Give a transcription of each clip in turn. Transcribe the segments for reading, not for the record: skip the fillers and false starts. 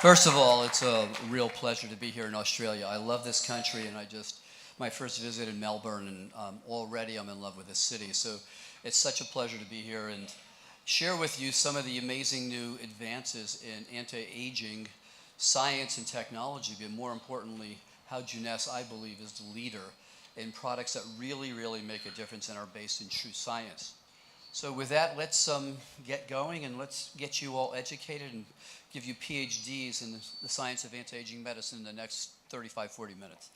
First of all, it's a real pleasure to be here in Australia. I love this country, and my first visit in Melbourne, and already I'm in love with this city. So it's such a pleasure to be here and share with you some of the amazing new advances in anti-aging science and technology, but more importantly, how Jeunesse, I believe, is the leader in products that really, really make a difference and are based in true science. So with that, let's get going, and let's get you all educated and give you PhDs in the science of anti-aging medicine in the next 35, 40 minutes.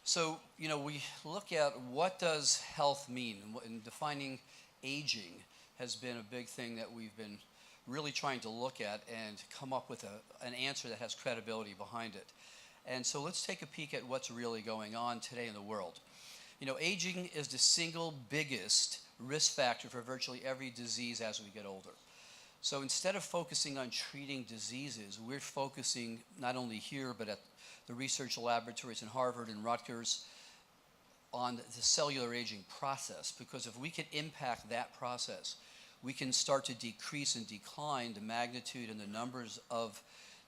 So, we look at what does health mean, and defining aging has been a big thing that we've been really trying to look at and come up with an answer that has credibility behind it. And so let's take a peek at what's really going on today in the world. Aging is the single biggest risk factor for virtually every disease as we get older. So instead of focusing on treating diseases, we're focusing not only here, but at the research laboratories in Harvard and Rutgers on the cellular aging process, because if we can impact that process, we can start to decrease and decline the magnitude and the numbers of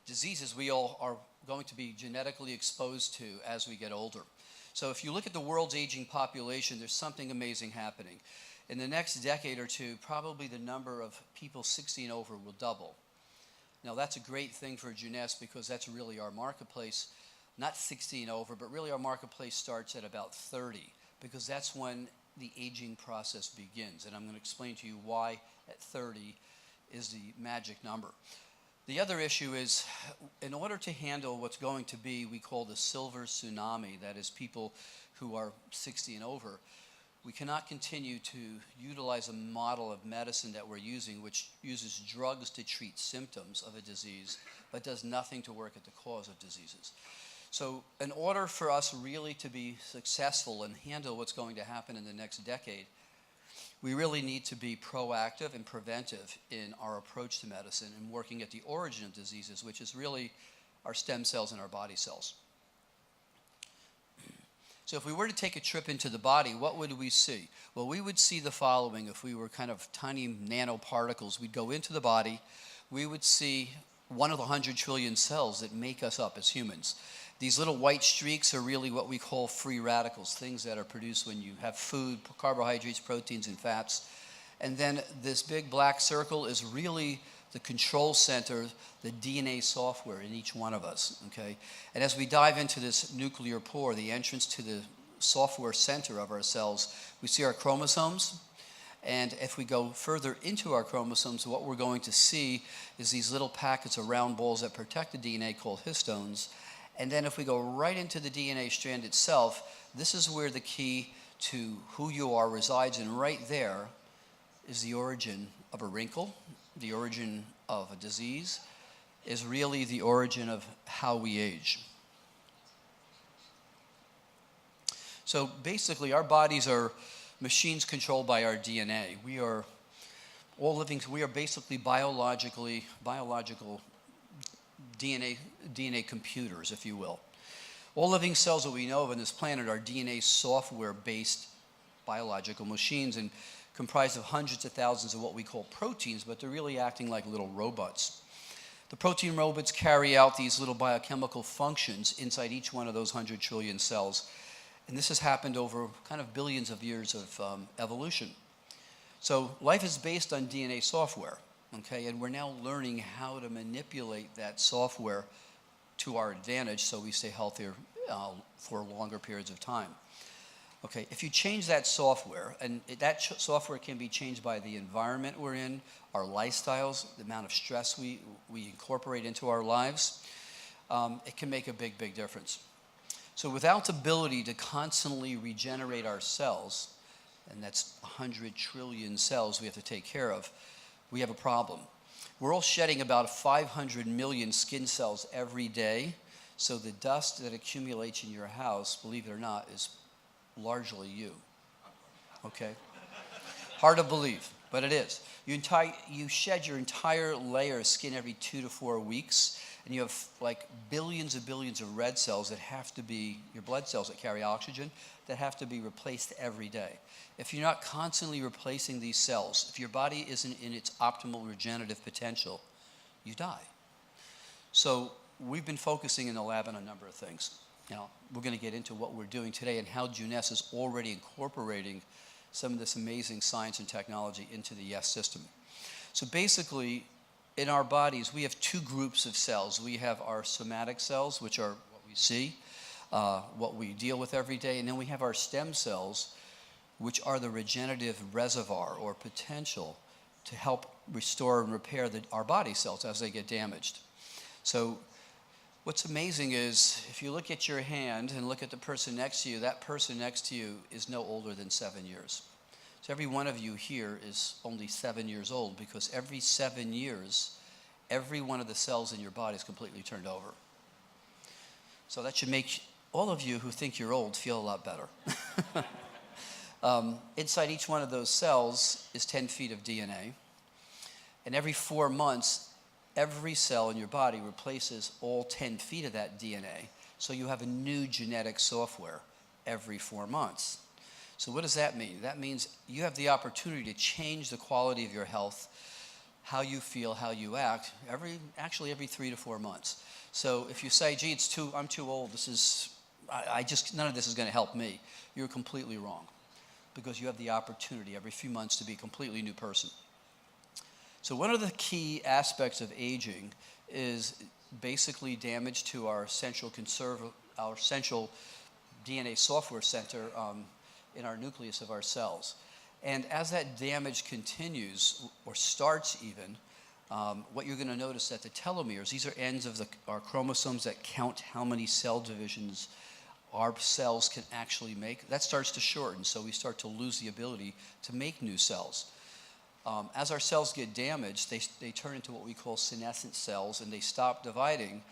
diseases we all are going to be genetically exposed to as we get older. So if you look at the world's aging population, there's something amazing happening. In the next decade or two, probably the number of people 60 and over will double. Now that's a great thing for Jeunesse, because that's really our marketplace, not 60 and over, but really our marketplace starts at about 30, because that's when the aging process begins. And I'm going to explain to you why at 30 is the magic number. The other issue is, in order to handle what's going to be, we call the silver tsunami, that is people who are 60 and over, we cannot continue to utilize a model of medicine that we're using, which uses drugs to treat symptoms of a disease, but does nothing to work at the cause of diseases. So in order for us really to be successful and handle what's going to happen in the next decade, we really need to be proactive and preventive in our approach to medicine and working at the origin of diseases, which is really our stem cells and our body cells. So if we were to take a trip into the body, what would we see? Well, we would see the following. If we were kind of tiny nanoparticles, we'd go into the body, we would see one of the 100 trillion cells that make us up as humans. These little white streaks are really what we call free radicals, things that are produced when you have food, carbohydrates, proteins, and fats. And then this big black circle is really the control center, the DNA software in each one of us, okay? And as we dive into this nuclear pore, the entrance to the software center of our cells, we see our chromosomes. And if we go further into our chromosomes, what we're going to see is these little packets of round balls that protect the DNA called histones. And then if we go right into the DNA strand itself, this is where the key to who you are resides, and right there is the origin of a wrinkle, the origin of a disease, is really the origin of how we age. So basically, our bodies are machines controlled by our DNA. We are basically biological DNA computers, if you will. All living cells that we know of on this planet are DNA software-based biological machines, and comprised of hundreds of thousands of what we call proteins, but they're really acting like little robots. The protein robots carry out these little biochemical functions inside each one of those 100 trillion cells. And this has happened over kind of billions of years of evolution. So life is based on DNA software, okay? And we're now learning how to manipulate that software to our advantage so we stay healthier for longer periods of time. Okay, if you change that software, and that software can be changed by the environment we're in, our lifestyles, the amount of stress we incorporate into our lives, it can make a big, big difference. So without the ability to constantly regenerate our cells, and that's 100 trillion cells we have to take care of, we have a problem. We're all shedding about 500 million skin cells every day, so the dust that accumulates in your house, believe it or not, is largely you, okay? Hard to believe, but it is. You shed your entire layer of skin every 2 to 4 weeks, and you have like billions and billions of red cells that have to be, your blood cells that carry oxygen, that have to be replaced every day. If you're not constantly replacing these cells, if your body isn't in its optimal regenerative potential, you die. So we've been focusing in the lab on a number of things. Now, we're going to get into what we're doing today and how Jeunesse is already incorporating some of this amazing science and technology into the Yes system. So basically, in our bodies, we have two groups of cells. We have our somatic cells, which are what we see, what we deal with every day, and then we have our stem cells, which are the regenerative reservoir or potential to help restore and repair our body cells as they get damaged. So what's amazing is if you look at your hand and look at the person next to you, that person next to you is no older than 7 years. So every one of you here is only 7 years old, because every 7 years, every one of the cells in your body is completely turned over. So that should make all of you who think you're old feel a lot better. Inside each one of those cells is 10 feet of DNA. And every 4 months, every cell in your body replaces all 10 feet of that DNA. So you have a new genetic software every 4 months. So what does that mean? That means you have the opportunity to change the quality of your health, how you feel, how you act, actually every 3 to 4 months. So if you say, gee, I'm too old, none of this is going to help me, you're completely wrong, because you have the opportunity every few months to be a completely new person. So one of the key aspects of aging is basically damage to our central DNA software center in our nucleus of our cells. And as that damage continues, or starts even, what you're going to notice that the telomeres, these are ends of our chromosomes that count how many cell divisions our cells can actually make, that starts to shorten, so we start to lose the ability to make new cells. As our cells get damaged, they turn into what we call senescent cells, and they stop dividing,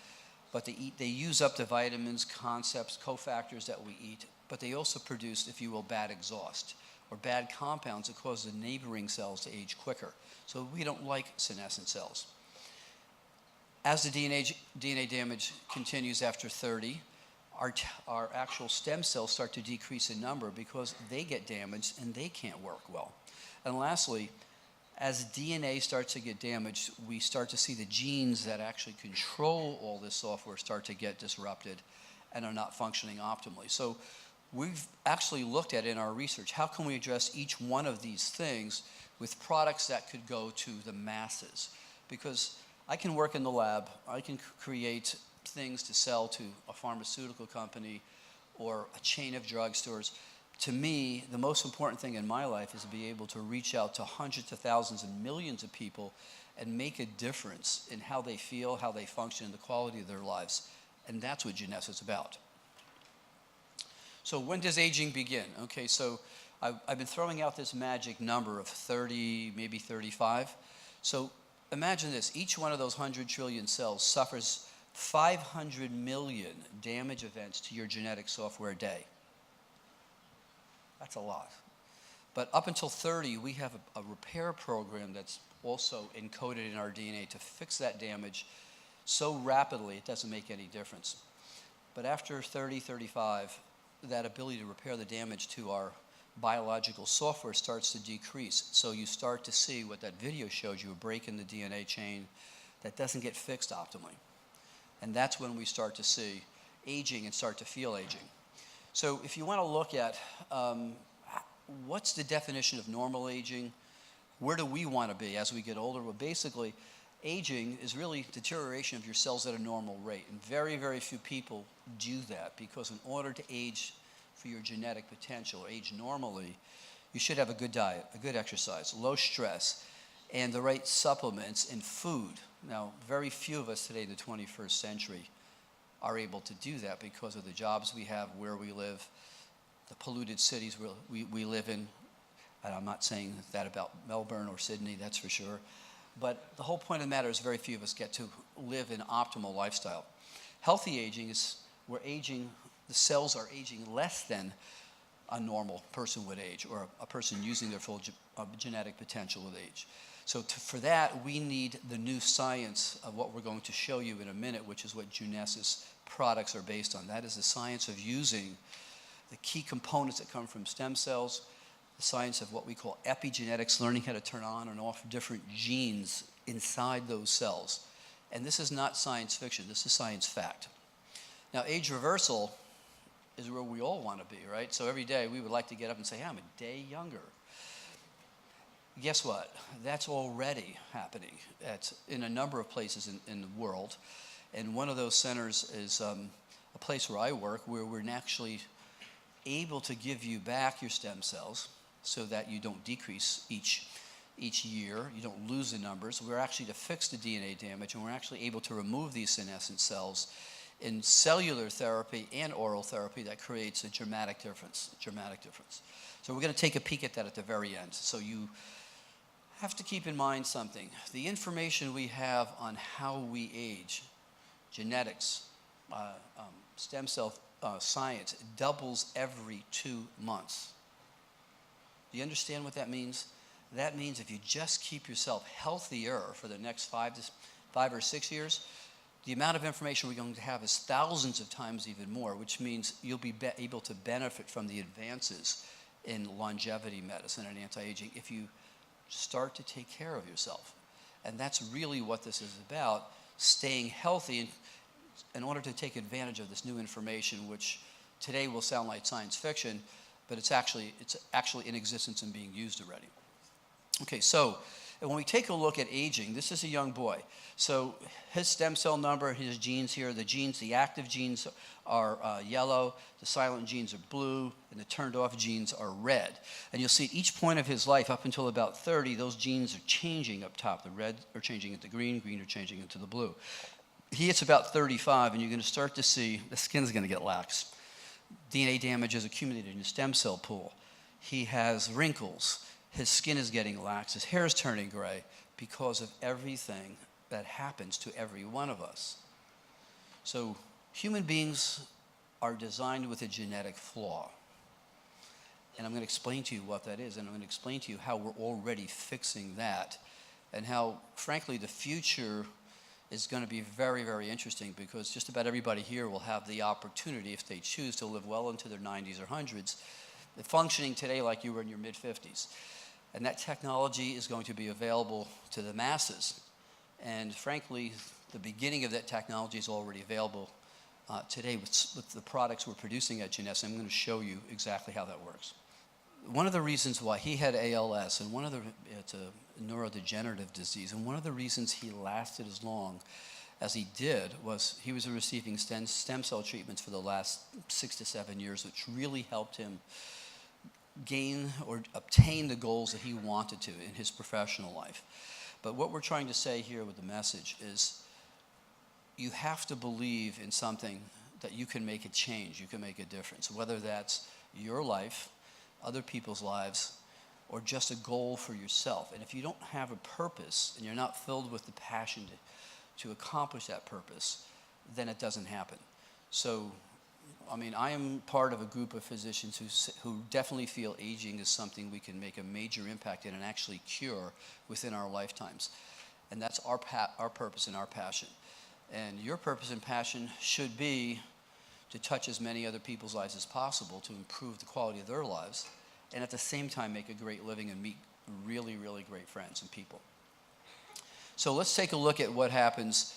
but they use up the vitamins, concepts, cofactors that we eat, but they also produce, if you will, bad exhaust, or bad compounds that cause the neighboring cells to age quicker. So we don't like senescent cells. As the DNA damage continues after 30, our actual stem cells start to decrease in number because they get damaged and they can't work well. And lastly, as DNA starts to get damaged, we start to see the genes that actually control all this software start to get disrupted and are not functioning optimally. So we've actually looked at in our research, how can we address each one of these things with products that could go to the masses? Because I can work in the lab, I can create things to sell to a pharmaceutical company or a chain of drugstores. To me, the most important thing in my life is to be able to reach out to hundreds of thousands and millions of people and make a difference in how they feel, how they function, and the quality of their lives. And that's what Jeunesse is about. So when does aging begin? Okay, so I've been throwing out this magic number of 30, maybe 35. So imagine this, each one of those 100 trillion cells suffers 500 million damage events to your genetic software a day. That's a lot. But up until 30, we have a repair program that's also encoded in our DNA to fix that damage so rapidly it doesn't make any difference. But after 30, 35, that ability to repair the damage to our biological software starts to decrease. So you start to see what that video showed you, a break in the DNA chain that doesn't get fixed optimally. And that's when we start to see aging and start to feel aging. So if you want to look at what's the definition of normal aging, where do we want to be as we get older? Well, basically, aging is really deterioration of your cells at a normal rate. And very, very few people do that, because in order to age for your genetic potential, or age normally, you should have a good diet, a good exercise, low stress, and the right supplements and food. Now, very few of us today in the 21st century are able to do that because of the jobs we have, where we live, the polluted cities we live in. And I'm not saying that about Melbourne or Sydney, that's for sure. But the whole point of the matter is very few of us get to live an optimal lifestyle. Healthy aging is where the cells are aging less than a normal person would age, or a person using their full genetic potential with age. So for that, we need the new science of what we're going to show you in a minute, which is what Jeunesse's products are based on. That is the science of using the key components that come from stem cells, the science of what we call epigenetics, learning how to turn on and off different genes inside those cells. And this is not science fiction. This is science fact. Now, age reversal is where we all want to be, right? So every day we would like to get up and say, hey, I'm a day younger. Guess what? That's already happening in a number of places in the world. And one of those centers is a place where I work, where we're actually able to give you back your stem cells so that you don't decrease each year, you don't lose the numbers. We're actually to fix the DNA damage, and we're actually able to remove these senescent cells in cellular therapy and oral therapy that creates a dramatic difference. So we're going to take a peek at that at the very end. So you have to keep in mind something. The information we have on how we age, genetics, stem cell science, doubles every 2 months. Do you understand what that means? That means if you just keep yourself healthier for the next 5 or 6 years, the amount of information we're going to have is thousands of times even more, which means you'll be able to benefit from the advances in longevity medicine and anti-aging if you start to take care of yourself. And that's really what this is about, staying healthy in order to take advantage of this new information, which today will sound like science fiction, but it's actually in existence and being used already. Okay, so when we take a look at aging, this is a young boy. So his stem cell number, his genes here, the active genes are yellow, the silent genes are blue, and the turned off genes are red. And you'll see at each point of his life, up until about 30, those genes are changing up top. The red are changing into green, green are changing into the blue. He hits about 35, and you're going to start to see the skin's going to get lax. DNA damage is accumulated in his stem cell pool. He has wrinkles. His skin is getting lax. His hair is turning gray because of everything that happens to every one of us. So human beings are designed with a genetic flaw. And I'm going to explain to you what that is, and I'm going to explain to you how we're already fixing that, and how, frankly, the future is going to be very, very interesting, because just about everybody here will have the opportunity, if they choose, to live well into their 90s or 100s, functioning today like you were in your mid-50s. And that technology is going to be available to the masses. And frankly, the beginning of that technology is already available today with the products we're producing at Jeunesse. I'm going to show you exactly how that works. One of the reasons why he had ALS, and it's a neurodegenerative disease, and one of the reasons he lasted as long as he did was he was receiving stem cell treatments for the last 6 to 7 years, which really helped him gain or obtain the goals that he wanted to in his professional life. But what we're trying to say here with the message is you have to believe in something that you can make a change, you can make a difference, whether that's your life, other people's lives, or just a goal for yourself. And if you don't have a purpose and you're not filled with the passion to accomplish that purpose, then it doesn't happen. So I am part of a group of physicians who definitely feel aging is something we can make a major impact in and actually cure within our lifetimes. And that's our purpose and our passion. And your purpose and passion should be to touch as many other people's lives as possible, to improve the quality of their lives, and at the same time make a great living and meet really, really great friends and people. So let's take a look at what happens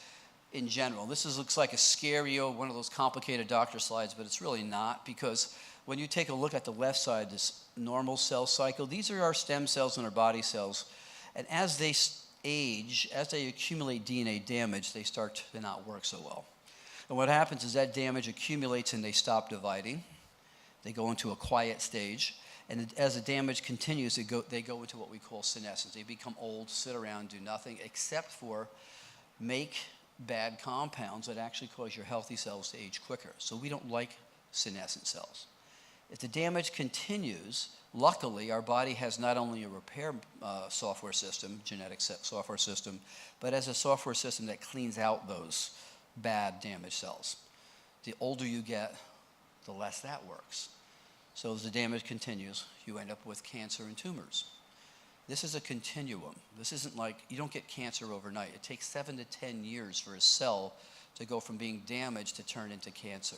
in general. This looks like a scary, one of those complicated doctor slides, but it's really not, because when you take a look at the left side, this normal cell cycle, these are our stem cells and our body cells, and as they age, as they accumulate DNA damage, they start to not work so well. And what happens is that damage accumulates and they stop dividing. They go into a quiet stage, and as the damage continues, they go into what we call senescence. They become old, sit around, do nothing except for make bad compounds that actually cause your healthy cells to age quicker. So we don't like senescent cells. If the damage continues, luckily our body has not only a repair software system, genetic software system, but as a software system that cleans out those bad damaged cells. The older you get, the less that works. So as the damage continues, you end up with cancer and tumors. This is a continuum. This isn't like, you don't get cancer overnight. It takes 7 to 10 years for a cell to go from being damaged to turn into cancer.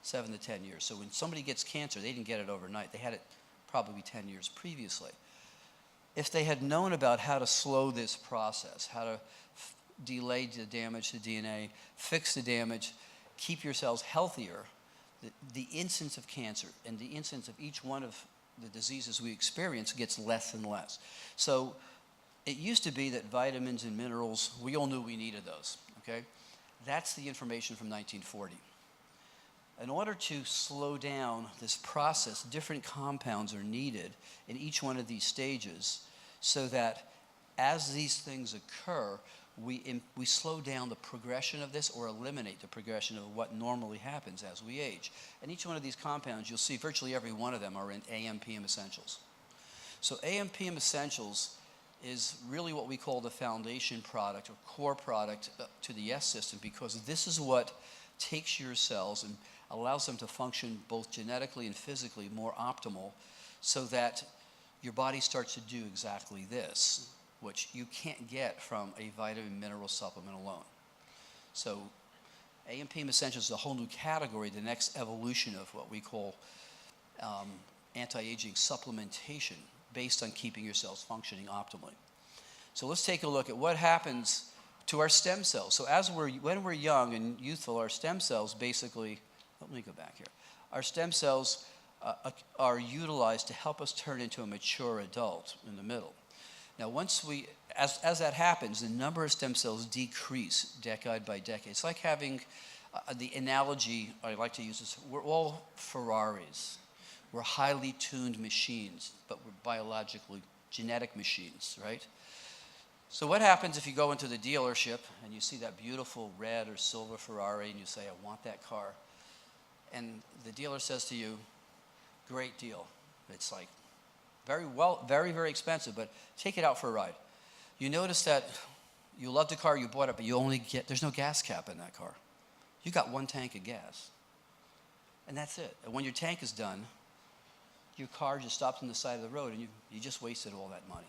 7 to 10 years. So when somebody gets cancer, they didn't get it overnight. They had it probably 10 years previously. If they had known about how to slow this process, how to delay the damage to DNA, fix the damage, keep your cells healthier, the incidence of cancer and the incidence of each one of the diseases we experience gets less and less. So it used to be that vitamins and minerals, we all knew we needed those, okay? That's the information from 1940. In order to slow down this process, different compounds are needed in each one of these stages so that as these things occur, we slow down the progression of this or eliminate the progression of what normally happens as we age. And each one of these compounds, you'll see virtually every one of them are in AMPM Essentials. So AMPM Essentials is really what we call the foundation product or core product to the S system, because this is what takes your cells and allows them to function both genetically and physically more optimal so that your body starts to do exactly this, which you can't get from a vitamin mineral supplement alone. So AMPM Essentials is a whole new category, the next evolution of what we call anti-aging supplementation based on keeping your cells functioning optimally. So let's take a look at what happens to our stem cells. So when we're young and youthful, our stem cells basically, let me go back here. Our stem cells are utilized to help us turn into a mature adult in the middle. Now, as that happens, the number of stem cells decrease decade by decade. It's like having the analogy I like to use is we're all Ferraris. We're highly tuned machines, but we're biologically genetic machines, right? So what happens if you go into the dealership and you see that beautiful red or silver Ferrari and you say, I want that car? And the dealer says to you, great deal. It's like very, very expensive, but take it out for a ride. You notice that you love the car, you bought it, but there's no gas cap in that car. You got one tank of gas. And that's it. And when your tank is done, your car just stops on the side of the road and you just wasted all that money.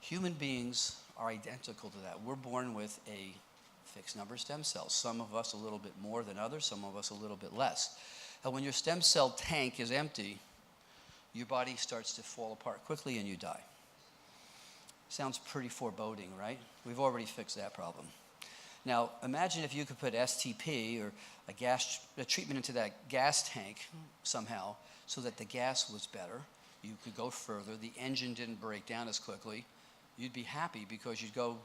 Human beings are identical to that. We're born with a fixed number of stem cells. Some of us a little bit more than others, some of us a little bit less. And when your stem cell tank is empty, your body starts to fall apart quickly and you die. Sounds pretty foreboding, right? We've already fixed that problem. Now, imagine if you could put STP or a treatment into that gas tank somehow so that the gas was better. You could go further. The engine didn't break down as quickly. You'd be happy because you'd go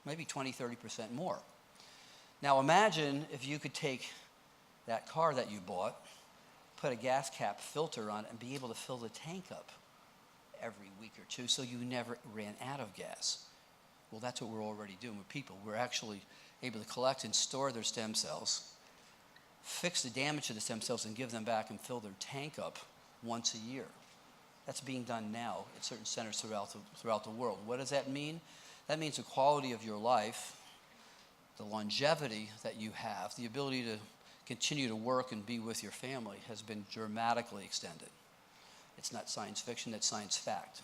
maybe 20, 30% more. Now, imagine if you could take that car that you bought, put a gas cap filter on it, and be able to fill the tank up every week or two so you never ran out of gas. Well, that's what we're already doing with people. We're actually able to collect and store their stem cells, fix the damage to the stem cells, and give them back and fill their tank up once a year. That's being done now at certain centers throughout the world. What does that mean? That means the quality of your life, the longevity that you have, the ability to continue to work and be with your family has been dramatically extended. It's not science fiction, that's science fact.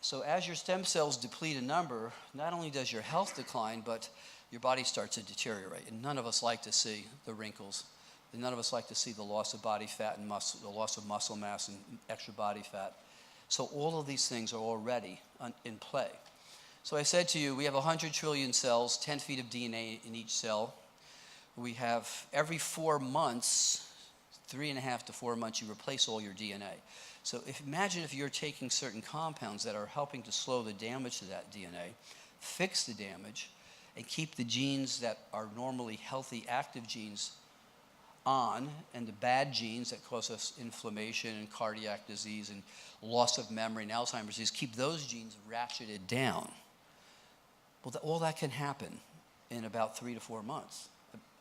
So as your stem cells deplete in number, not only does your health decline, but your body starts to deteriorate. And none of us like to see the wrinkles. And none of us like to see the loss of body fat and the loss of muscle mass and extra body fat. So all of these things are already in play. So I said to you, we have 100 trillion cells, 10 feet of DNA in each cell. We have every 4 months, 3.5 to 4 months, you replace all your DNA. So imagine if you're taking certain compounds that are helping to slow the damage to that DNA, fix the damage, and keep the genes that are normally healthy, active genes on, and the bad genes that cause us inflammation and cardiac disease and loss of memory and Alzheimer's disease, keep those genes ratcheted down. Well, all that can happen in about 3 to 4 months.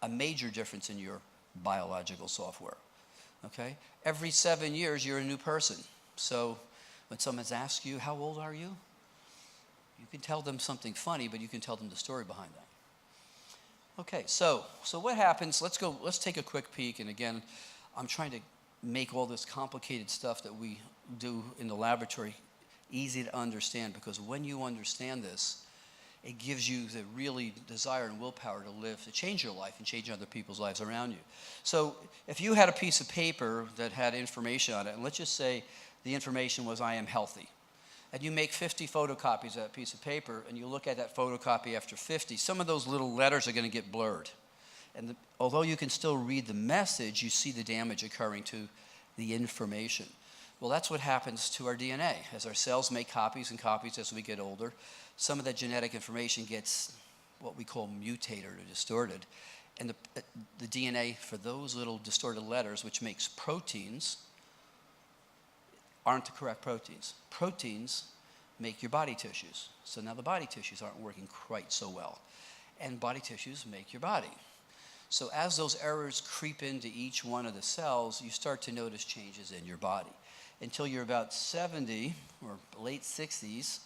A major difference in your biological software. Okay? Every 7 years, you're a new person. So when someone asks you, how old are you? You can tell them something funny, but you can tell them the story behind that. Okay, so what happens? Let's take a quick peek. And again, I'm trying to make all this complicated stuff that we do in the laboratory easy to understand, because when you understand this, it gives you the really desire and willpower to live, to change your life and change other people's lives around you. So if you had a piece of paper that had information on it, and let's just say the information was, I am healthy. and you make 50 photocopies of that piece of paper, and you look at that photocopy after 50, some of those little letters are going to get blurred. And although you can still read the message, you see the damage occurring to the information. Well, that's what happens to our DNA. As our cells make copies and copies as we get older, some of that genetic information gets what we call mutated or distorted. And the DNA for those little distorted letters, which makes proteins, aren't the correct proteins. Proteins make your body tissues. So now the body tissues aren't working quite so well. And body tissues make your body. So as those errors creep into each one of the cells, you start to notice changes in your body. Until you're about 70 or late 60s,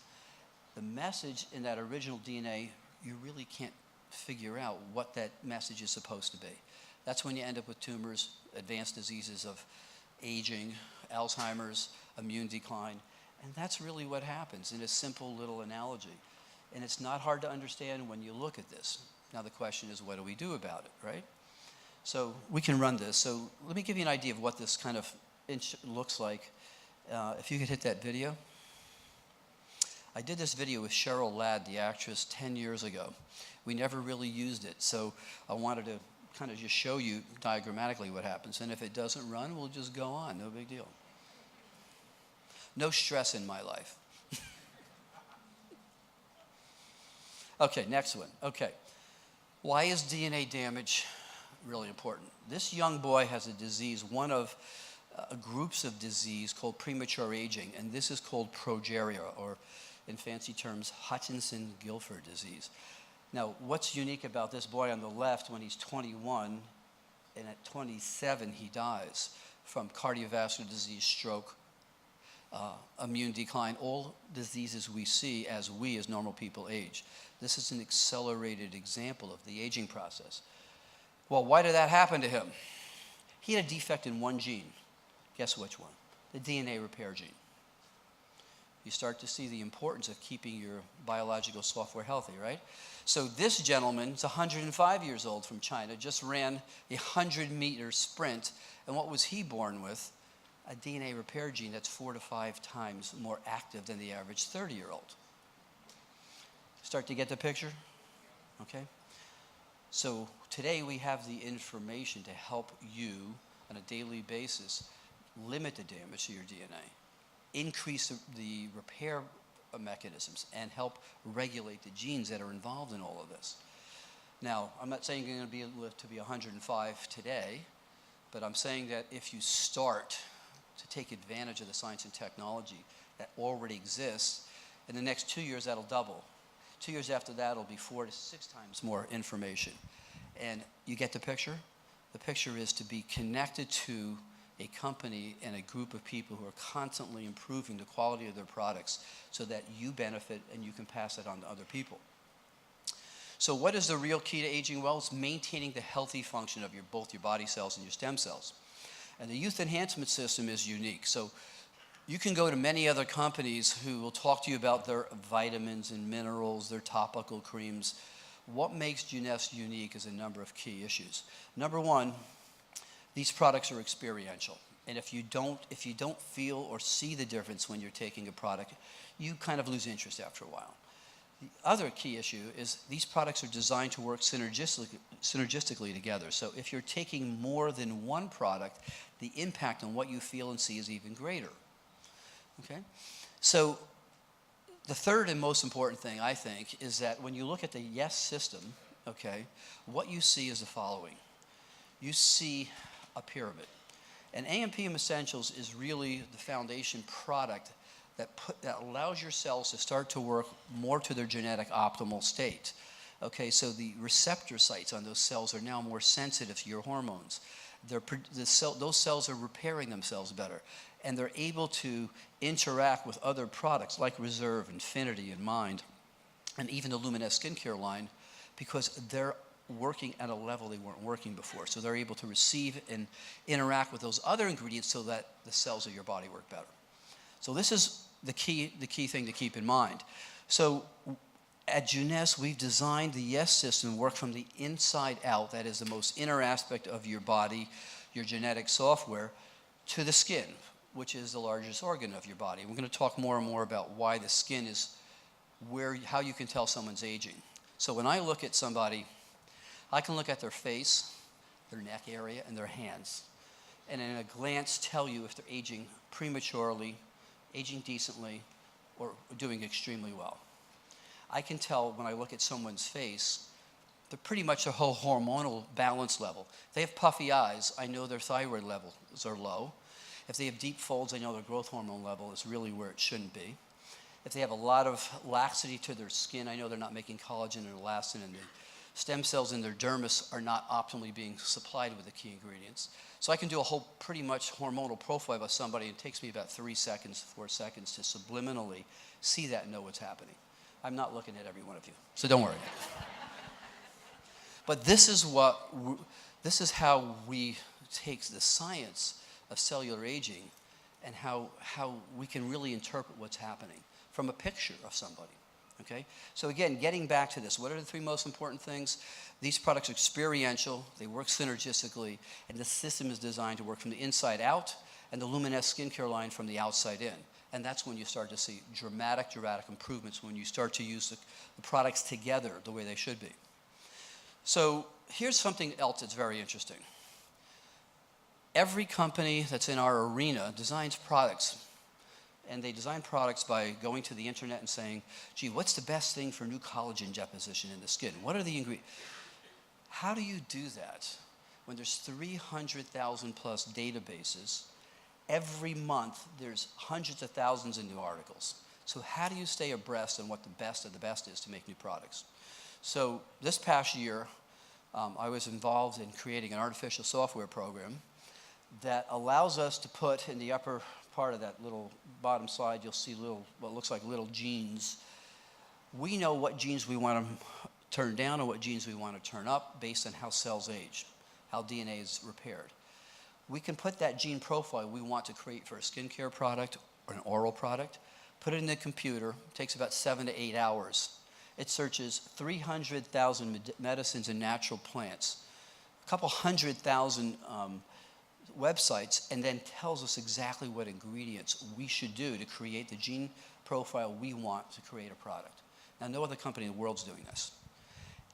the message in that original DNA, you really can't figure out what that message is supposed to be. That's when you end up with tumors, advanced diseases of aging, Alzheimer's, immune decline, and that's really what happens in a simple little analogy. And it's not hard to understand when you look at this. Now the question is, what do we do about it, right? So we can run this. So let me give you an idea of what this kind of looks like. If you could hit that video. I did this video with Cheryl Ladd, the actress, 10 years ago. We never really used it, so I wanted to kind of just show you diagrammatically what happens. And if it doesn't run, we'll just go on, no big deal. No stress in my life. Okay, next one. Okay, why is DNA damage really important? This young boy has a disease, one of groups of disease called premature aging, and this is called progeria, or in fancy terms, Hutchinson-Gilford disease. Now, what's unique about this boy on the left, when he's 21, and at 27 he dies from cardiovascular disease, stroke, immune decline, all diseases we see as normal people age. This is an accelerated example of the aging process. Well, why did that happen to him? He had a defect in one gene. Guess which one? The DNA repair gene. You start to see the importance of keeping your biological software healthy, right? So this gentleman is 105 years old from China, just ran a 100-meter sprint, and what was he born with? A DNA repair gene that's 4 to 5 times more active than the average 30-year-old. Start to get the picture? Okay. So today we have the information to help you on a daily basis limit the damage to your DNA, increase the repair mechanisms, and help regulate the genes that are involved in all of this. Now, I'm not saying you're going to live to be 105 today, but I'm saying that if you start to take advantage of the science and technology that already exists, in the next 2 years that'll double. 2 years after that it'll be 4 to 6 times more information. And you get the picture? The picture is to be connected to a company and a group of people who are constantly improving the quality of their products so that you benefit and you can pass it on to other people. So what is the real key to aging well? It's maintaining the healthy function of both your body cells and your stem cells. And the youth enhancement system is unique. So you can go to many other companies who will talk to you about their vitamins and minerals, their topical creams. What makes Jeunesse unique is a number of key issues. Number one, these products are experiential. And if you don't feel or see the difference when you're taking a product, you kind of lose interest after a while. The other key issue is these products are designed to work synergistically together. So if you're taking more than one product, the impact on what you feel and see is even greater. Okay? So the third and most important thing, I think, is that when you look at the Yes system, okay, what you see is the following. You see a pyramid. And AMPM Essentials is really the foundation product that allows your cells to start to work more to their genetic optimal state. Okay, so the receptor sites on those cells are now more sensitive to your hormones. Those cells are repairing themselves better, and they're able to interact with other products like Reserve, Infinity, and Mind, and even the Luminous skincare line, because they're working at a level they weren't working before. So they're able to receive and interact with those other ingredients so that the cells of your body work better. So this is the key thing to keep in mind. So at Jeunesse, we've designed the Yes system work from the inside out, that is the most inner aspect of your body, your genetic software, to the skin. which is the largest organ of your body. We're going to talk more and more about why the skin is how you can tell someone's aging. So when I look at somebody, I can look at their face, their neck area, and their hands, and in a glance tell you if they're aging prematurely, aging decently, or doing extremely well. I can tell when I look at someone's face, they're pretty much a whole hormonal balance level. If they have puffy eyes, I know their thyroid levels are low. If they have deep folds, I know their growth hormone level is really where it shouldn't be. If they have a lot of laxity to their skin, I know they're not making collagen and elastin, and the stem cells in their dermis are not optimally being supplied with the key ingredients. So I can do a whole pretty much hormonal profile of somebody, and it takes me about 3 seconds, 4 seconds to subliminally see that and know what's happening. I'm not looking at every one of you, so don't worry. But this is how we take the science of cellular aging and how we can really interpret what's happening from a picture of somebody, okay? So again, getting back to this, what are the 3 most important things? These products are experiential, they work synergistically, and the system is designed to work from the inside out, and the Luminesce skincare line from the outside in. And that's when you start to see dramatic improvements, when you start to use the products together the way they should be. So here's something else that's very interesting. Every company that's in our arena designs products, and they design products by going to the internet and saying, gee, what's the best thing for new collagen deposition in the skin? What are the ingredients? How do you do that when there's 300,000 plus databases? Every month, there's hundreds of thousands of new articles. So how do you stay abreast on what the best of the best is to make new products? So this past year, I was involved in creating an artificial software program that allows us to put in the upper part of that little bottom slide, you'll see what looks like little genes. We know what genes we want to turn down and what genes we want to turn up based on how cells age, how DNA is repaired. We can put that gene profile we want to create for a skincare product or an oral product, put it in the computer. It takes about 7 to 8 hours. It searches 300,000 medicines and natural plants, a couple 100,000 websites, and then tells us exactly what ingredients we should do to create the gene profile we want to create a product. Now, no other company in the world is doing this.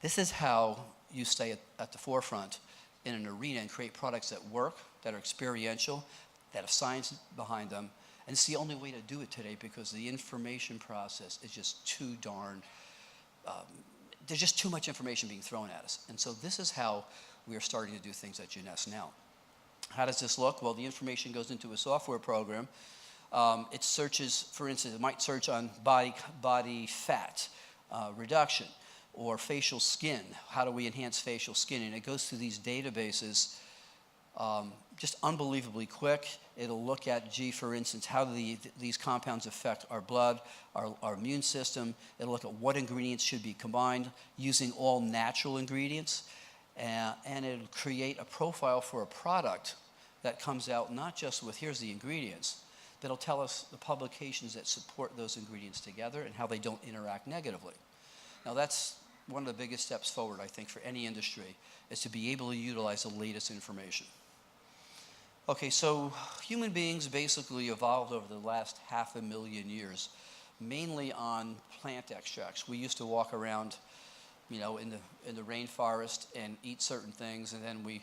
This is how you stay at the forefront in an arena and create products that work, that are experiential, that have science behind them. And it's the only way to do it today because the information process is just too darn, there's just too much information being thrown at us. And so this is how we are starting to do things at Jeunesse now. How does this look? Well, the information goes into a software program. It searches, for instance, it might search on body fat reduction or facial skin. How do we enhance facial skin? And it goes through these databases just unbelievably quick. It'll look at, for instance, how these compounds affect our blood, our immune system. It'll look at what ingredients should be combined using all natural ingredients. And it'll create a profile for a product that comes out not just with, here's the ingredients, but it'll tell us the publications that support those ingredients together and how they don't interact negatively. Now that's one of the biggest steps forward, I think, for any industry, is to be able to utilize the latest information. Okay, so human beings basically evolved over the last 500,000 years, mainly on plant extracts. We used to walk around, you know, in the rainforest and eat certain things, and then we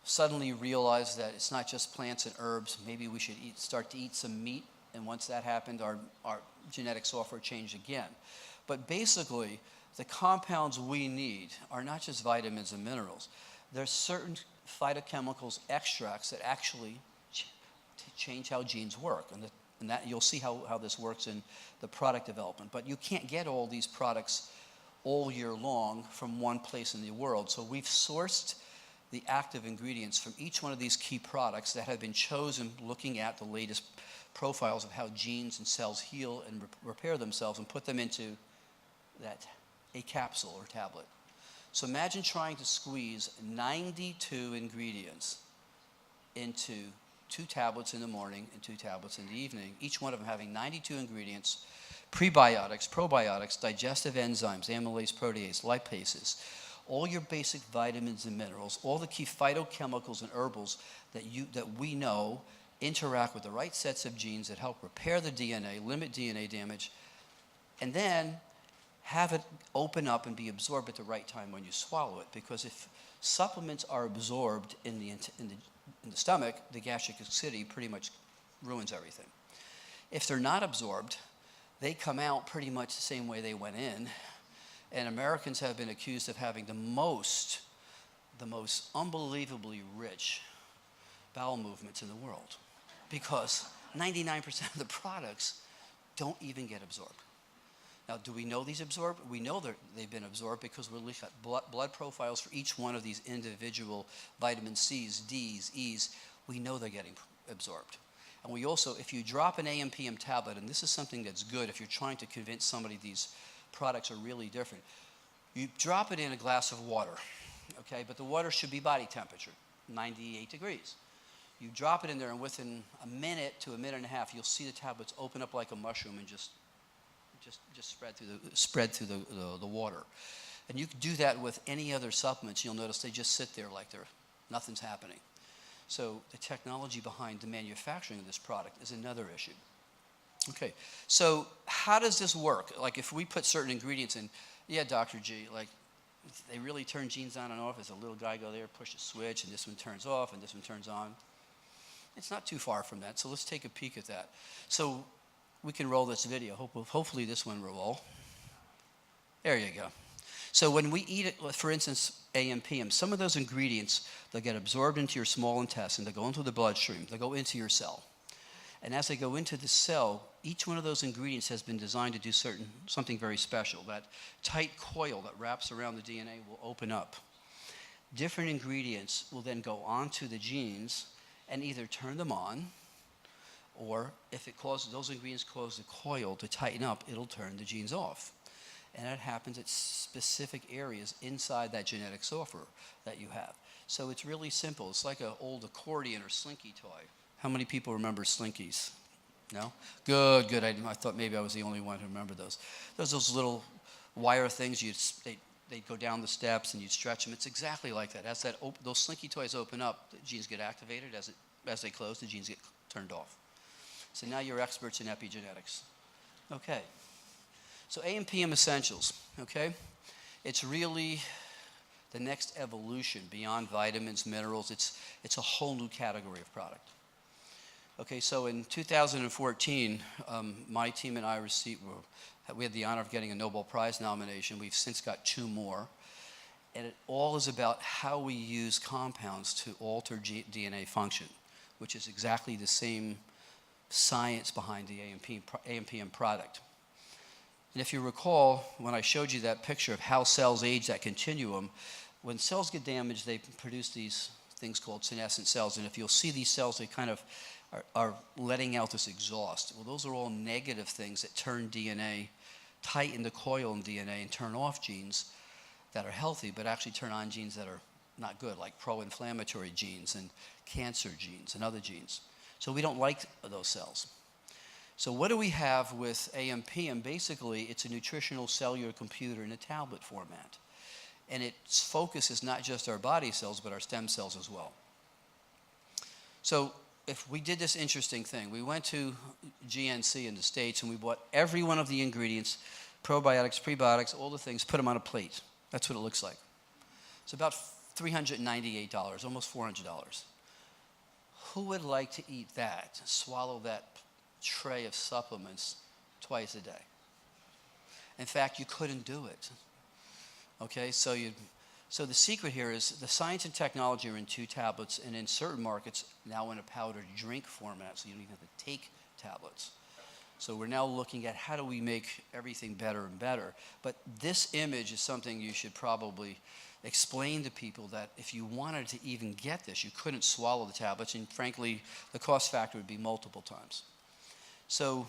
suddenly realized that it's not just plants and herbs. Maybe we should start to eat some meat, and once that happened, our genetic software changed again. But basically, the compounds we need are not just vitamins and minerals. There's certain phytochemicals, extracts that actually change how genes work, and that you'll see how this works in the product development. But you can't get all these products all year long from one place in the world. So we've sourced the active ingredients from each one of these key products that have been chosen looking at the latest profiles of how genes and cells heal and repair themselves, and put them into a capsule or tablet. So imagine trying to squeeze 92 ingredients into 2 tablets in the morning and 2 tablets in the evening, each one of them having 92 ingredients, prebiotics, probiotics, digestive enzymes, amylase, protease, lipases, all your basic vitamins and minerals, all the key phytochemicals and herbals that we know interact with the right sets of genes that help repair the DNA, limit DNA damage, and then have it open up and be absorbed at the right time when you swallow it. Because if supplements are absorbed in the stomach, the gastric acidity pretty much ruins everything. If they're not absorbed, they come out pretty much the same way they went in. And Americans have been accused of having the most unbelievably rich bowel movements in the world, because 99% of the products don't even get absorbed. Now, do we know these absorb? We know that they've been absorbed because we're looking at blood profiles for each one of these individual vitamin C's, D's, E's. We know they're getting absorbed. And we also, if you drop an AM/PM tablet, and this is something that's good if you're trying to convince somebody these products are really different, you drop it in a glass of water, okay? But the water should be body temperature, 98 degrees. You drop it in there, and within a minute to a minute and a half, you'll see the tablets open up like a mushroom and just spread through the water. And you can do that with any other supplements. You'll notice they just sit there like nothing's happening. So the technology behind the manufacturing of this product is another issue. Okay, so how does this work? Like if we put certain ingredients in, yeah, Dr. G, like they really turn genes on and off. There's a little guy go there, push a switch, and this one turns off, and this one turns on. It's not too far from that, so let's take a peek at that. So we can roll this video. Hopefully this one will roll. There you go. So when we eat it, for instance, AM/PM, some of those ingredients, they'll get absorbed into your small intestine, they go into the bloodstream, they go into your cell. And as they go into the cell, each one of those ingredients has been designed to do something very special. That tight coil that wraps around the DNA will open up. Different ingredients will then go onto the genes and either turn them on, or if those ingredients cause the coil to tighten up, it'll turn the genes off. And that happens at specific areas inside that genetic software that you have. So it's really simple. It's like an old accordion or slinky toy. How many people remember slinkies? No? Good. I thought maybe I was the only one who remembered those. Those little wire things, they'd go down the steps and you'd stretch them. It's exactly like that. As those slinky toys open up, the genes get activated. As they close, the genes get turned off. So now you're experts in epigenetics. Okay. So AM/PM essentials, okay? It's really the next evolution beyond vitamins, minerals. It's a whole new category of product. Okay, so in 2014, my team and I we had the honor of getting a Nobel Prize nomination. We've since got 2 more. And it all is about how we use compounds to alter DNA function, which is exactly the same science behind the AM/PM product. And if you recall, when I showed you that picture of how cells age, that continuum, when cells get damaged, they produce these things called senescent cells. And if you'll see these cells, they kind of are letting out this exhaust. Well, those are all negative things that turn DNA, tighten the coil in DNA, and turn off genes that are healthy, but actually turn on genes that are not good, like pro-inflammatory genes and cancer genes and other genes. So we don't like those cells. So what do we have with AM/PM? Basically, it's a nutritional cellular computer in a tablet format. And its focus is not just our body cells, but our stem cells as well. So if we did this interesting thing, we went to GNC in the States and we bought every one of the ingredients, probiotics, prebiotics, all the things, put them on a plate. That's what it looks like. It's about $398, almost $400. Who would like to eat that, swallow that tray of supplements twice a day? In fact, you couldn't do it. Okay, so the secret here is the science and technology are in 2 tablets, and in certain markets now in a powdered drink format, so you don't even have to take tablets. So we're now looking at how do we make everything better and better. But this image is something you should probably explain to people, that if you wanted to even get this, you couldn't swallow the tablets, and frankly, the cost factor would be multiple times. So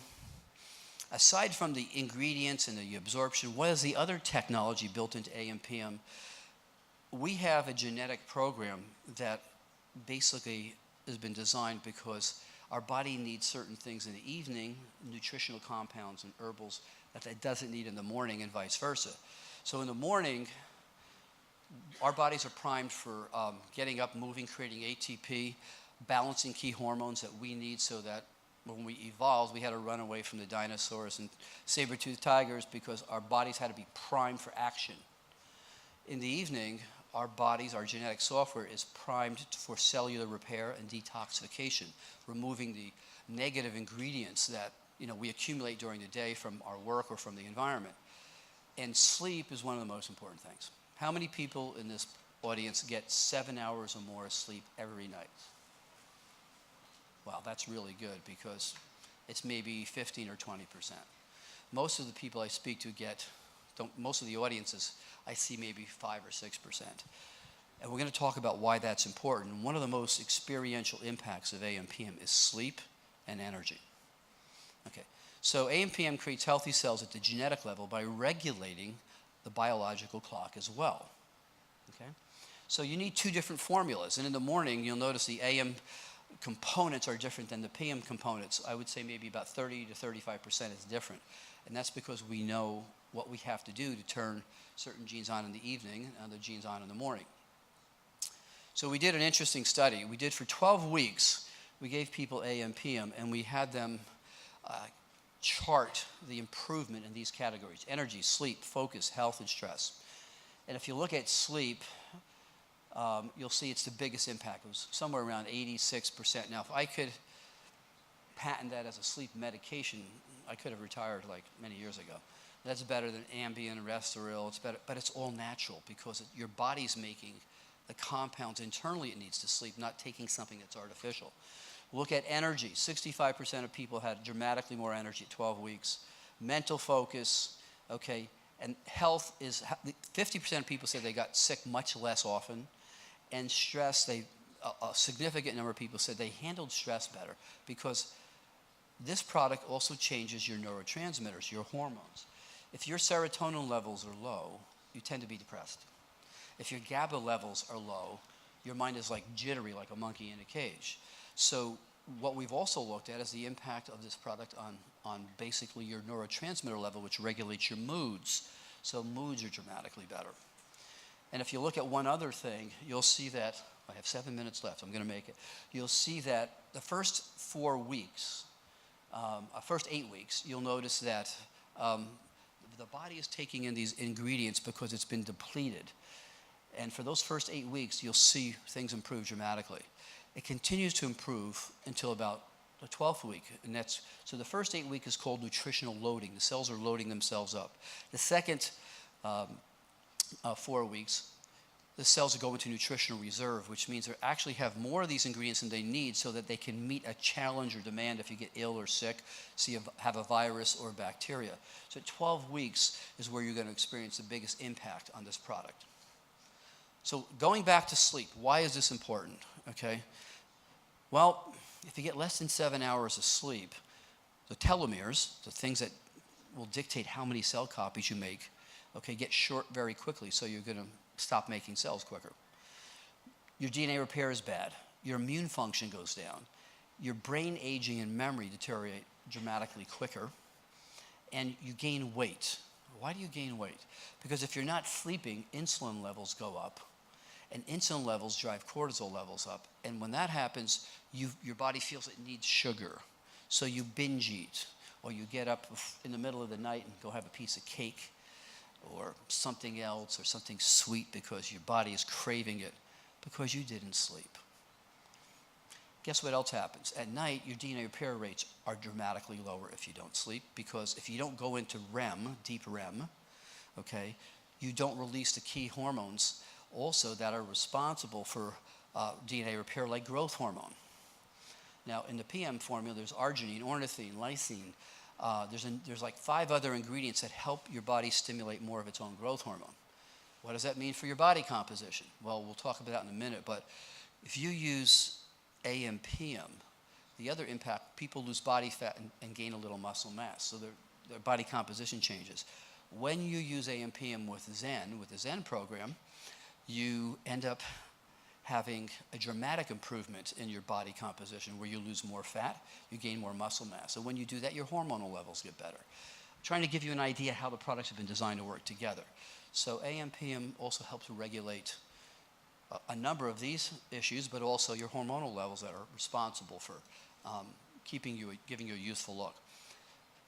aside from the ingredients and the absorption, what is the other technology built into AM/PM? We have a genetic program that basically has been designed because our body needs certain things in the evening, nutritional compounds and herbals, that it doesn't need in the morning, and vice versa. So in the morning, our bodies are primed for getting up, moving, creating ATP. balancing key hormones that we need so that when we evolved, we had to run away from the dinosaurs and saber-toothed tigers because our bodies had to be primed for action. In the evening, our bodies, our genetic software is primed for cellular repair and detoxification, removing the negative ingredients that we accumulate during the day from our work or from the environment. And sleep is one of the most important things. How many people in this audience get 7 hours or more of sleep every night? Wow, that's really good because it's maybe 15 or 20%. Most of the people I speak to most of the audiences, I see maybe 5 or 6%. And we're going to talk about why that's important. One of the most experiential impacts of AM/PM is sleep and energy. Okay, so AM/PM creates healthy cells at the genetic level by regulating the biological clock as well. Okay, so you need two different formulas, and in the morning you'll notice the AM components are different than the PM components. I would say maybe about 30 to 35% is different, and that's because we know what we have to do to turn certain genes on in the evening and other genes on in the morning. So we did an interesting study. We did for 12 weeks, we gave people AM/PM, and we had them chart the improvement in these categories: energy, sleep, focus, health, and stress. And if you look at sleep, you'll see it's the biggest impact. It was somewhere around 86%. Now, if I could patent that as a sleep medication, I could have retired like many years ago. That's better than Ambien and Restoril. It's better, but it's all natural because your body's making the compounds internally it needs to sleep, not taking something that's artificial. Look at energy. 65% of people had dramatically more energy at 12 weeks. Mental focus, okay, and health is, 50% of people said they got sick much less often. And stress, a significant number of people said they handled stress better because this product also changes your neurotransmitters, your hormones. If your serotonin levels are low, you tend to be depressed. If your GABA levels are low, your mind is like jittery, like a monkey in a cage. So what we've also looked at is the impact of this product on basically your neurotransmitter level, which regulates your moods. So moods are dramatically better. And if you look at one other thing, you'll see that, I have 7 minutes left, I'm going to make it. You'll see that the first 4 weeks, first 8 weeks, you'll notice that the body is taking in these ingredients because it's been depleted. And for those first 8 weeks, you'll see things improve dramatically. It continues to improve until about the 12th week. And so the first 8 weeks is called nutritional loading. The cells are loading themselves up. The second 4 weeks, the cells go into nutritional reserve, which means they actually have more of these ingredients than they need so that they can meet a challenge or demand if you get ill or sick, so you have a virus or bacteria. So at 12 weeks is where you're going to experience the biggest impact on this product. So going back to sleep, why is this important? Okay. Well, if you get less than 7 hours of sleep, the telomeres, the things that will dictate how many cell copies you make, okay, get short very quickly, so you're going to stop making cells quicker. Your DNA repair is bad. Your immune function goes down. Your brain aging and memory deteriorate dramatically quicker, and you gain weight. Why do you gain weight? Because if you're not sleeping, insulin levels go up, and insulin levels drive cortisol levels up, and when that happens, your body feels it needs sugar, so you binge eat, or you get up in the middle of the night and go have a piece of cake or something else or something sweet because your body is craving it because you didn't sleep. Guess what else happens? At night, your DNA repair rates are dramatically lower if you don't sleep, because if you don't go into REM, deep REM, okay, you don't release the key hormones also that are responsible for DNA repair, like growth hormone. Now, in the PM formula, there's arginine, ornithine, lysine. There's like 5 other ingredients that help your body stimulate more of its own growth hormone. What does that mean for your body composition? Well, we'll talk about that in a minute, but if you use AM/PM, the other impact, people lose body fat and gain a little muscle mass, so their body composition changes. When you use AM/PM with the Zen program, you end up having a dramatic improvement in your body composition where you lose more fat, you gain more muscle mass. And when you do that, your hormonal levels get better. I'm trying to give you an idea how the products have been designed to work together. So AM/PM also helps regulate a number of these issues, but also your hormonal levels that are responsible for giving you a youthful look.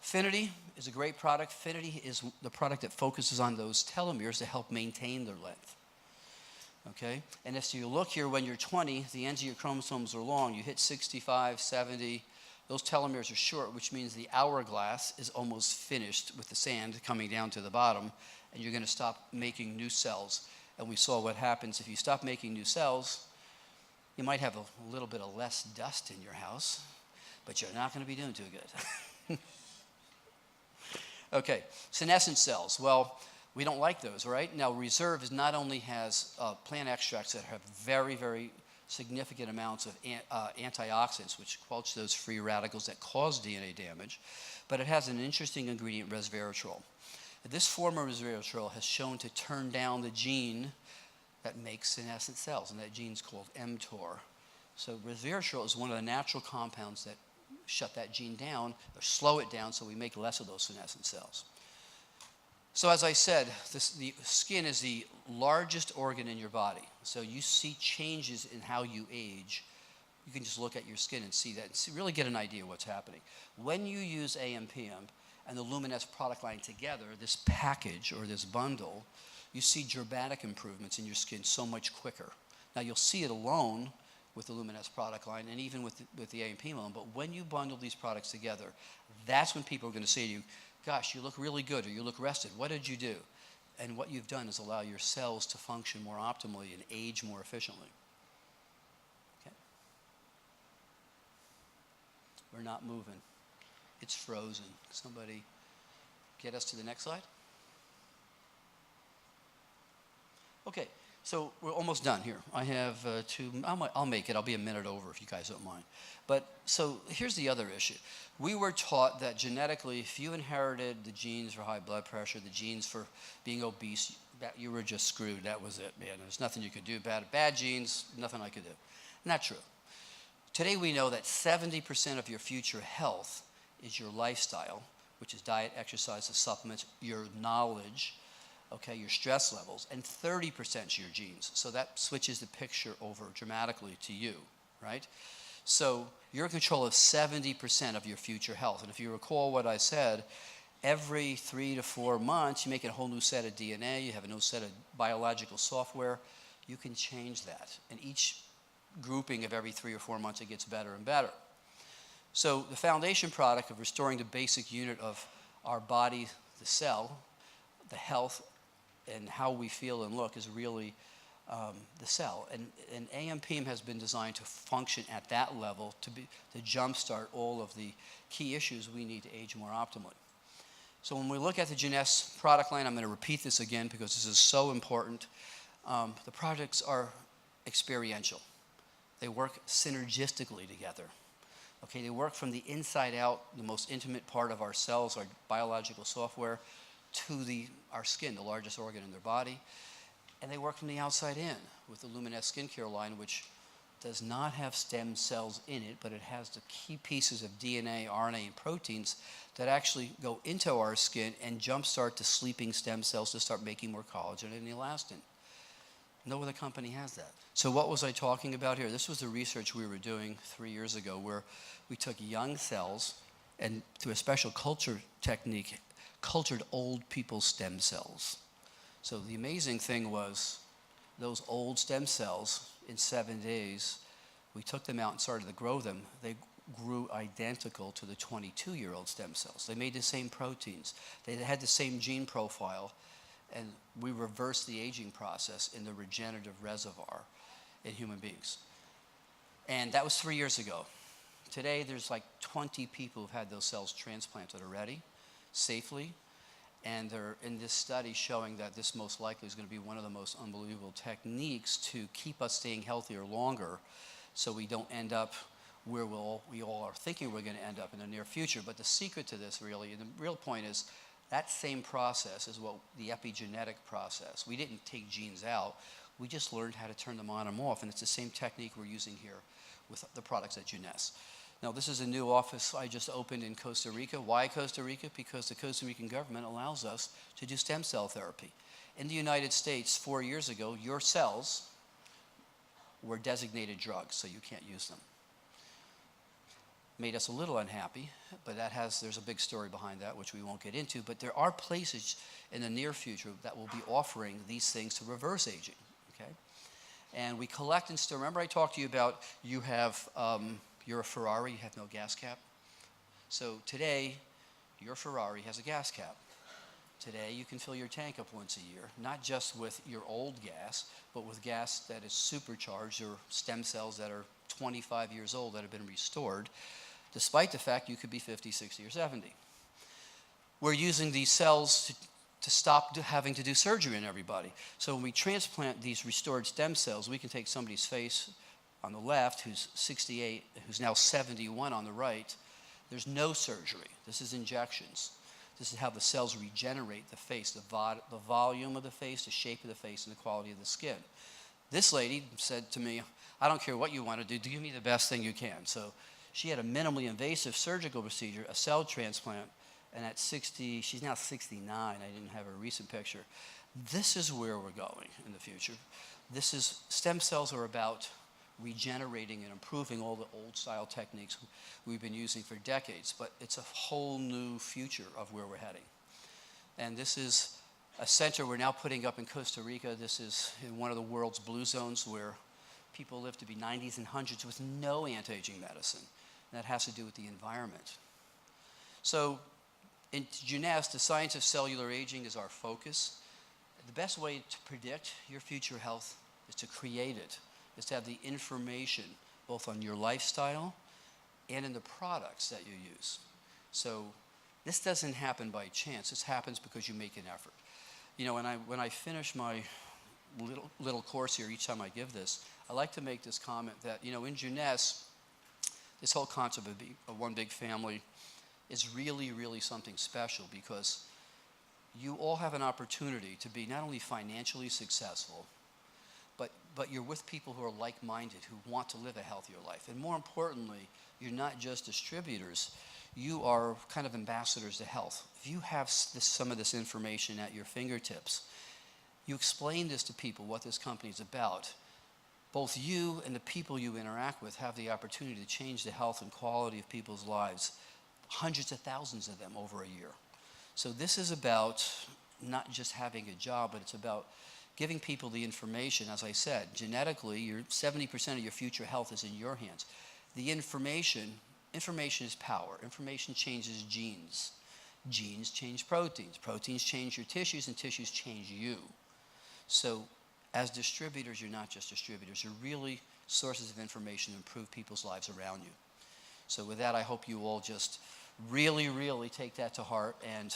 Finity is a great product. Finity is the product that focuses on those telomeres to help maintain their length. Okay? And if you look here, when you're 20, the ends of your chromosomes are long. You hit 65, 70, those telomeres are short, which means the hourglass is almost finished with the sand coming down to the bottom, and you're going to stop making new cells. And we saw what happens if you stop making new cells. You might have a little bit of less dust in your house, but you're not going to be doing too good. Okay, senescent cells. Well, we don't like those, right? Now, Reserve not only has plant extracts that have very, very significant amounts of antioxidants, which quench those free radicals that cause DNA damage, but it has an interesting ingredient, resveratrol. This form of resveratrol has shown to turn down the gene that makes senescent cells, and that gene is called mTOR. So resveratrol is one of the natural compounds that shut that gene down, or slow it down, so we make less of those senescent cells. So as I said, the skin is the largest organ in your body. So you see changes in how you age. You can just look at your skin and see that, and really get an idea of what's happening. When you use AMPM and the Luminesce product line together, this package or this bundle, you see dramatic improvements in your skin so much quicker. Now you'll see it alone with the Luminesce product line and even with the AMPM alone, but when you bundle these products together, that's when people are going to say to you, gosh, you look really good, or you look rested. What did you do? And what you've done is allow your cells to function more optimally and age more efficiently. Okay. We're not moving. It's frozen. Somebody get us to the next slide? Okay, so we're almost done here. I have I'll make it. I'll be a minute over if you guys don't mind. But so here's the other issue. We were taught that genetically, if you inherited the genes for high blood pressure, the genes for being obese, that you were just screwed. That was it, man. There's nothing you could do about it. Bad genes, nothing I could do. Not true. Today we know that 70% of your future health is your lifestyle, which is diet, exercise, the supplements, your knowledge, okay, your stress levels, and 30% is your genes. So that switches the picture over dramatically to you, right? So you're in control of 70% of your future health. And if you recall what I said, every 3 to 4 months, you make a whole new set of DNA, you have a new set of biological software, you can change that. And each grouping of every 3 or 4 months, it gets better and better. So the foundation product of restoring the basic unit of our body, the cell, the health, and how we feel and look is really the cell. And AMPM has been designed to function at that level to jumpstart all of the key issues we need to age more optimally. So when we look at the Jeunesse product line, I'm going to repeat this again because this is so important. The products are experiential. They work synergistically together. Okay, they work from the inside out, the most intimate part of our cells, our biological software, to our skin, the largest organ in their body. And they work from the outside in with the Luminesce skincare line, which does not have stem cells in it, but it has the key pieces of DNA, RNA, and proteins that actually go into our skin and jumpstart the sleeping stem cells to start making more collagen and elastin. No other company has that. So what was I talking about here? This was the research we were doing 3 years ago where we took young cells and through a special culture technique, cultured old people's stem cells. So the amazing thing was those old stem cells in 7 days, we took them out and started to grow them. They grew identical to the 22-year-old stem cells. They made the same proteins. They had the same gene profile. And we reversed the aging process in the regenerative reservoir in human beings. And that was 3 years ago. Today, there's like 20 people who've had those cells transplanted already, safely. And they're in this study showing that this most likely is going to be one of the most unbelievable techniques to keep us staying healthier longer so we don't end up where we all are thinking we're going to end up in the near future. But the secret to this really, and the real point is, that same process is what the epigenetic process. We didn't take genes out. We just learned how to turn them on and off. And it's the same technique we're using here with the products at Jeunesse. Now, this is a new office I just opened in Costa Rica. Why Costa Rica? Because the Costa Rican government allows us to do stem cell therapy. In the United States, 4 years ago, your cells, were designated drugs, so you can't use them. Made us a little unhappy, but there's a big story behind that, which we won't get into. But there are places in the near future that will be offering these things to reverse aging, okay? And we collect and store. Remember I talked to you about you're a Ferrari, you have no gas cap? So today, your Ferrari has a gas cap. Today, you can fill your tank up once a year, not just with your old gas, but with gas that is supercharged or stem cells that are 25 years old that have been restored, despite the fact you could be 50, 60, or 70. We're using these cells to stop having to do surgery on everybody. So when we transplant these restored stem cells, we can take somebody's face on the left who's 68, who's now 71 on the right. There's no surgery. This is injections. This is how the cells regenerate the face, the volume of the face, the shape of the face, and the quality of the skin. This lady said to me, I don't care what you want to do give me the best thing you can. So she had a minimally invasive surgical procedure, a cell transplant, and at 60, she's now 69. I didn't have a recent picture. This is where we're going in the future. Stem cells are about regenerating and improving all the old style techniques we've been using for decades, but it's a whole new future of where we're heading. And this is a center we're now putting up in Costa Rica. This is in one of the world's blue zones where people live to be 90s and 100s with no anti-aging medicine. And that has to do with the environment. So in Jeunesse, the science of cellular aging is our focus. The best way to predict your future health is to create it, is to have the information both on your lifestyle and in the products that you use. So this doesn't happen by chance. This happens because you make an effort. You know, when I finish my little course here, each time I give this, I like to make this comment that, you know, in Jeunesse, this whole concept of one big family is really, really something special, because you all have an opportunity to be not only financially successful, but you're with people who are like-minded, who want to live a healthier life. And more importantly, you're not just distributors, you are kind of ambassadors to health. If you have some of this information at your fingertips, you explain this to people, what this company is about, both you and the people you interact with have the opportunity to change the health and quality of people's lives, hundreds of thousands of them over a year. So this is about not just having a job, but it's about giving people the information. As I said, genetically, 70% of your future health is in your hands. The information is power. Information changes genes. Genes change proteins. Proteins change your tissues, and tissues change you. So as distributors, you're not just distributors. You're really sources of information to improve people's lives around you. So with that, I hope you all just really, really take that to heart and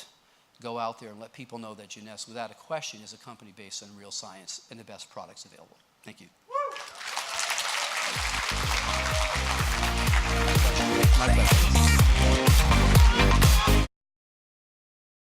go out there and let people know that Jeunesse, without a question, is a company based on real science and the best products available. Thank you.